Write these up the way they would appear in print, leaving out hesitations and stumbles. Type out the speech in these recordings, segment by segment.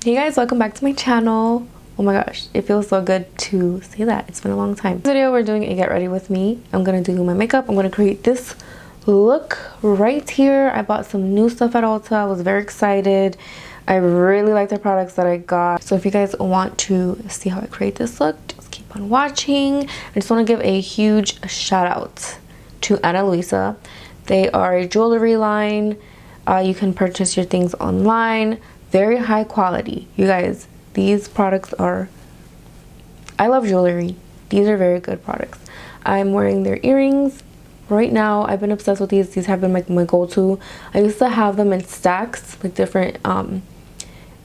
Hey guys, welcome back to my channel. Oh my gosh, it feels so good to say that. It's been a long time. In this video, we're doing a get ready with me. I'm gonna do my makeup. I'm gonna create this look right here. I bought some new stuff at Ulta. I was very excited. I really like the products that I got. So if you guys want to see how I create this look, just keep on watching. I just want to give a huge shout out to Ana Luisa. They are a jewelry line. You can purchase your things online. Very high quality. You guys, these products are, I love jewelry. These are very good products. I'm wearing their earrings right now. I've been obsessed with these. These have been like my go-to. I used to have them in stacks, like different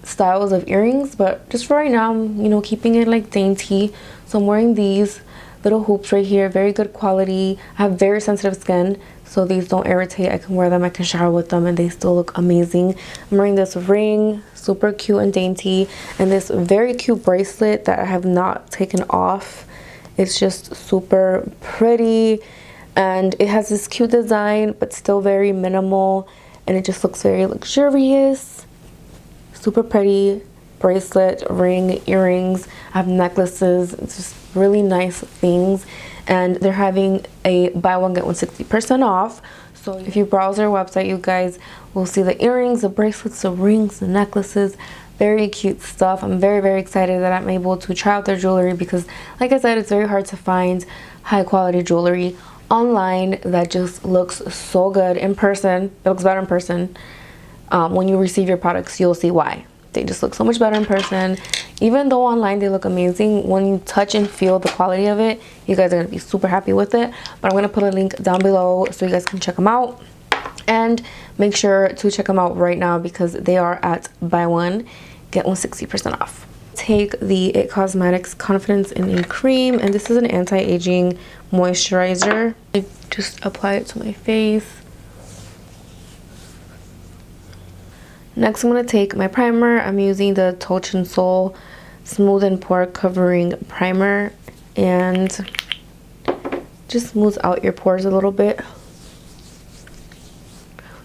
styles of earrings, but just for right now, I'm keeping it like dainty. So I'm wearing these little hoops right here. Very good quality. I have very sensitive skin, so these don't irritate. I can wear them, I can shower with them, and they still look amazing. I'm wearing this ring, super cute and dainty, and this very cute bracelet that I have not taken off. It's just super pretty, and it has this cute design but still very minimal, and it just looks very luxurious. Super pretty bracelet, ring, earrings. I have necklaces. It's just really nice things, and they're having a buy one get one 60% off. So if you browse their website, you guys will see the earrings, the bracelets, the rings, the necklaces. Very cute stuff. I'm very excited that I'm able to try out their jewelry because, like I said, it's very hard to find high quality jewelry online that just looks so good in person. It looks better in person. When you receive your products, you'll see why. They just look so much better in person. Even though online they look amazing, when you touch and feel the quality of it, you guys are going to be super happy with it. But I'm going to put a link down below so you guys can check them out. And make sure to check them out right now because they are at buy one, get one 60% off. Take the It Cosmetics Confidence in a Cream, and this is an anti-aging moisturizer. I just apply it to my face. Next, I'm going to take my primer. I'm using the Touch and Soul Smooth and Pore Covering Primer, and just smooths out your pores a little bit.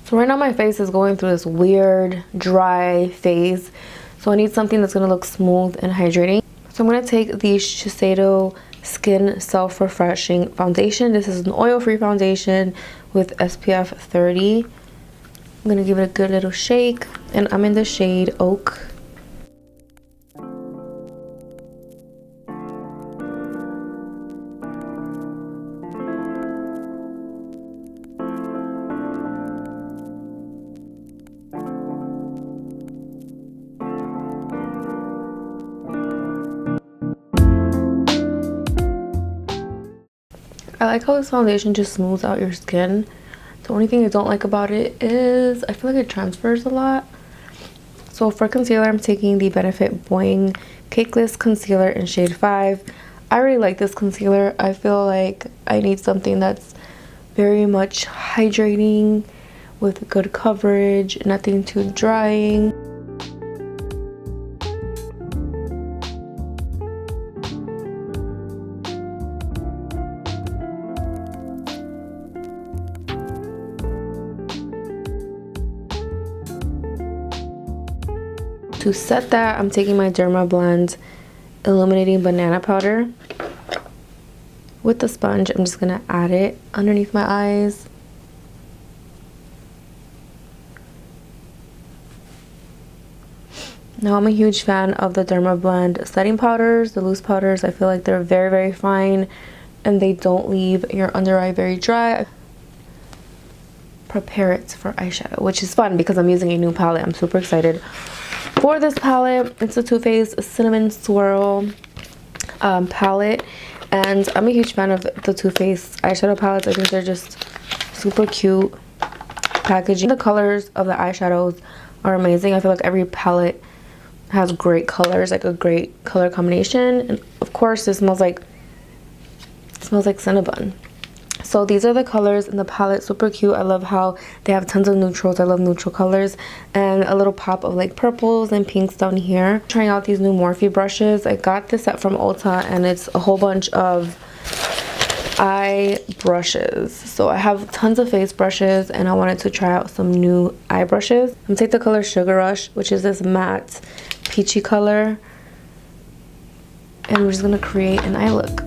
So right now my face is going through this weird dry phase, so I need something that's going to look smooth and hydrating. So I'm going to take the Shiseido Skin Self Refreshing Foundation. This is an oil-free foundation with SPF 30. I'm going to give it a good little shake, and I'm in the shade Oak. I like how this foundation just smooths out your skin. The only thing I don't like about it is I feel like it transfers a lot. So for concealer, I'm taking the Benefit Boing Cakeless Concealer in shade 5. I really like this concealer. I feel like I need something that's very much hydrating with good coverage, nothing too drying. To set that, I'm taking my Derma Blend Illuminating Banana Powder. With the sponge, I'm just going to add it underneath my eyes. Now, I'm a huge fan of the Derma Blend setting powders, the loose powders. I feel like they're very fine, and they don't leave your under eye very dry. Prepare it for eyeshadow, which is fun because I'm using a new palette. I'm super excited for this palette. It's a Too Faced Cinnamon Swirl palette, and I'm a huge fan of the Too Faced eyeshadow palettes. I think they're just super cute packaging. The colors of the eyeshadows are amazing. I feel like every palette has great colors, like a great color combination, and of course it smells like Cinnabon. So these are the colors in the palette. Super cute. I love how they have tons of neutrals. I love neutral colors, and a little pop of like purples and pinks down here. Trying out these new Morphe brushes. I got this set from Ulta, and it's a whole bunch of eye brushes. So I have tons of face brushes, and I wanted to try out some new eye brushes. I'm gonna take the color Sugar Rush, which is this matte peachy color, and we're just gonna create an eye look.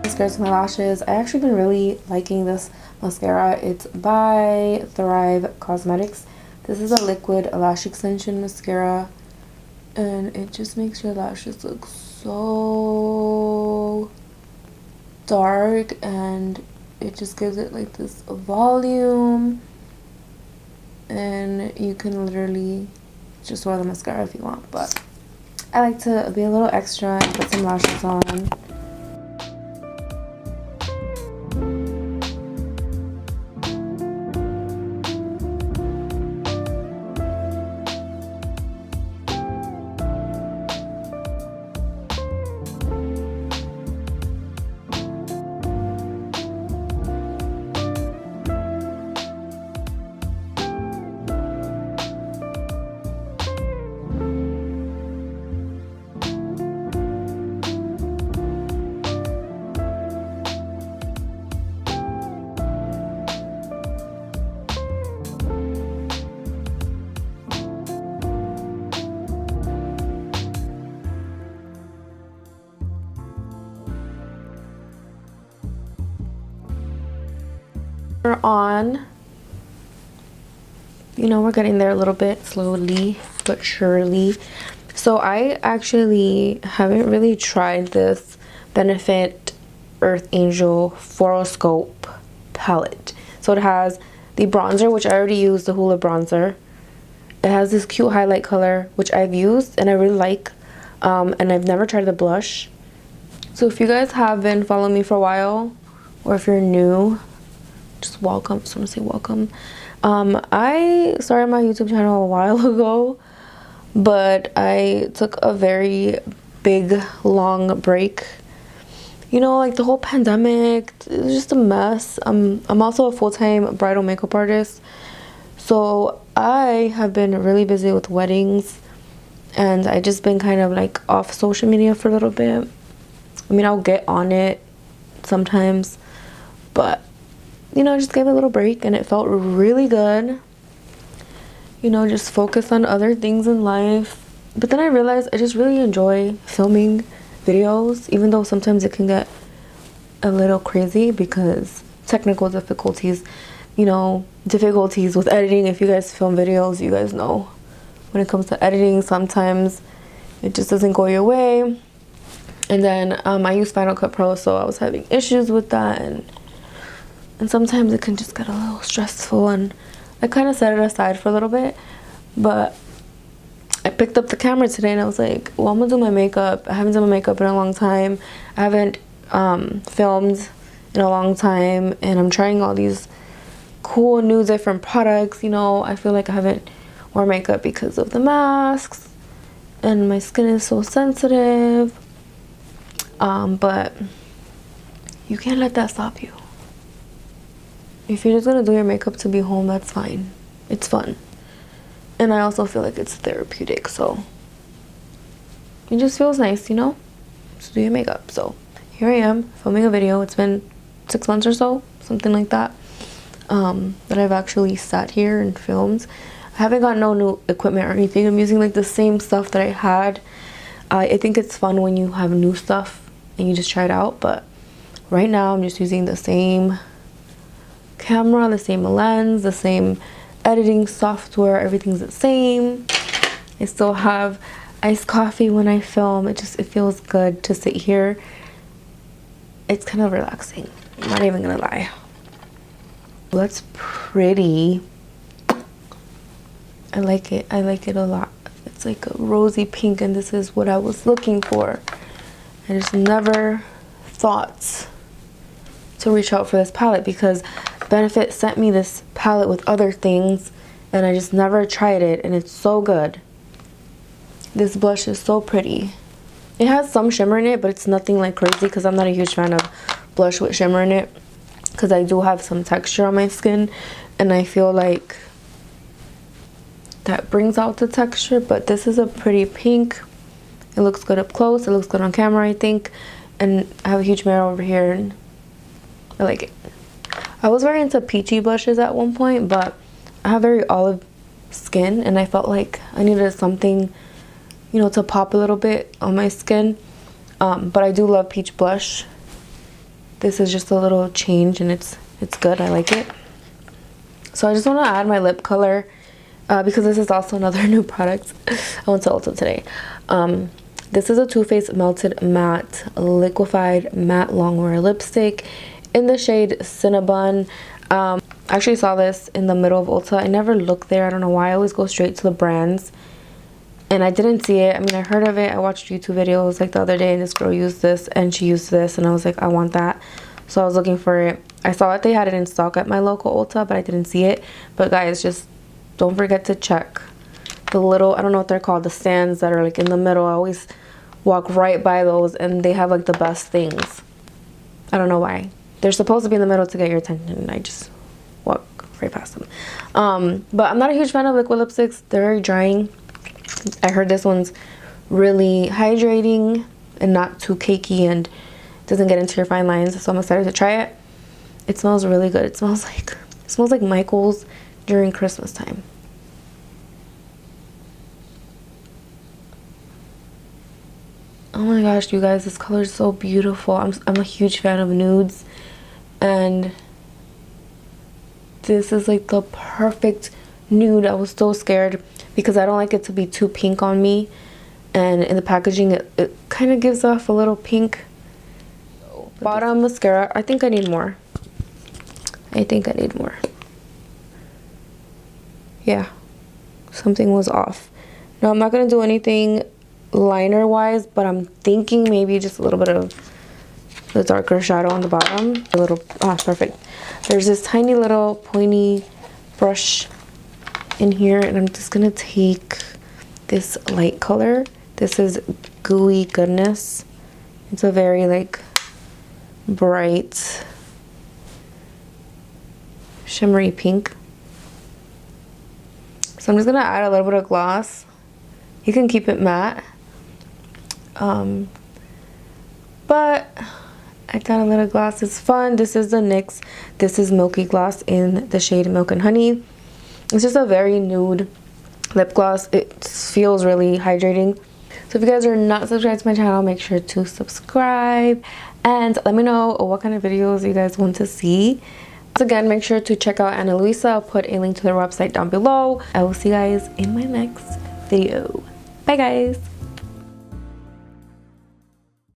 Mascara to my lashes. I actually been really liking this mascara. It's by Thrive Cosmetics. This is a liquid lash extension mascara, and it just makes your lashes look so dark, and it just gives it like this volume, and you can literally just wear the mascara if you want, but I like to be a little extra and put some lashes on. We're on, you know, we're getting there a little bit, slowly but surely. So I actually haven't really tried this Benefit Earth Angel Horoscope palette. So it has the bronzer, which I already used, the Hoola bronzer. It has this cute highlight color, which I've used and I really like, and I've never tried the blush. So if you guys have been following me for a while, or if you're new, just welcome. Just want to say welcome. I started my YouTube channel a while ago, but I took a very big long break. You know, like the whole pandemic, it was just a mess. I'm also a full-time bridal makeup artist, so I have been really busy with weddings, and I just been kind of like off social media for a little bit. I mean, I'll get on it sometimes, but you know, I just gave it a little break and it felt really good. You know, just focus on other things in life. But then I realized I just really enjoy filming videos, even though sometimes it can get a little crazy because technical difficulties, you know, difficulties with editing. If you guys film videos, you guys know when it comes to editing, sometimes it just doesn't go your way. And then I use Final Cut Pro, so I was having issues with that, and sometimes it can just get a little stressful, and I kind of set it aside for a little bit. But I picked up the camera today and I was like, well, I'm gonna do my makeup. I haven't done my makeup in a long time. I haven't filmed in a long time, and I'm trying all these cool new different products. You know, I feel like I haven't worn makeup because of the masks and my skin is so sensitive, but you can't let that stop you. If you're just gonna do your makeup to be home, that's fine. It's fun. And I also feel like it's therapeutic, so it just feels nice, you know, to do your makeup. So here I am filming a video. It's been 6 months or so, something like that, that I've actually sat here and filmed. I haven't got no new equipment or anything. I'm using like the same stuff that I had. I think it's fun when you have new stuff and you just try it out, but right now I'm just using the same camera, the same lens, the same editing software. Everything's the same. I still have iced coffee when I film. It feels good to sit here it's kind of relaxing. I'm not even gonna lie. That's pretty. I like it. I like it a lot. It's like a rosy pink, and this is what I was looking for. I just never thought to reach out for this palette because Benefit sent me this palette with other things, and I just never tried it, and it's so good. This blush is so pretty. It has some shimmer in it, but it's nothing like crazy because I'm not a huge fan of blush with shimmer in it because I do have some texture on my skin, and I feel like that brings out the texture. But this is a pretty pink. It looks good up close. It looks good on camera, I think. And I have a huge mirror over here, and I like it. I was very into peachy blushes at one point, but I have very olive skin, and I felt like I needed something, you know, to pop a little bit on my skin. But I do love peach blush. This is just a little change, and it's good. I like it. So I just want to add my lip color because this is also another new product. I went to Ulta today. This is a Too Faced Melted Matte Liquefied Matte Longwear Lipstick in the shade Cinnabon. I actually saw this in the middle of Ulta. I never looked there. I don't know why. I always go straight to the brands. And I didn't see it. I mean, I heard of it. I watched YouTube videos like the other day, and this girl used this and she used this, and I was like, I want that. So I was looking for it. I saw that they had it in stock at my local Ulta, but I didn't see it. But guys, just don't forget to check the little, I don't know what they're called, the stands that are like in the middle. I always walk right by those, and they have like the best things. I don't know why. They're supposed to be in the middle to get your attention, and I just walk right past them. But I'm not a huge fan of liquid lipsticks. They're very drying. I heard this one's really hydrating and not too cakey and doesn't get into your fine lines, so I'm excited to try it. It smells really good. It smells like Michael's during Christmas time. Oh my gosh, you guys, this color is so beautiful. I'm a huge fan of nudes, and this is like the perfect nude. I was so scared because I don't like it to be too pink on me, and in the packaging it kind of gives off a little pink. Bottom mascara, I think I need more. Yeah, something was off. Now I'm not gonna do anything liner wise, but I'm thinking maybe just a little bit of the darker shadow on the bottom. A little, perfect. There's this tiny little pointy brush in here, and I'm just gonna take this light color. This is Gooey Goodness. It's a very like bright shimmery pink. So I'm just gonna add a little bit of gloss. You can keep it matte, but I got a little gloss. It's fun. This is the NYX. This is Milky Gloss in the shade Milk and Honey. It's just a very nude lip gloss. It feels really hydrating. So if you guys are not subscribed to my channel, make sure to subscribe and let me know what kind of videos you guys want to see. Once again, make sure to check out Ana Luisa. I'll put a link to their website down below. I will see you guys in my next video. Bye guys.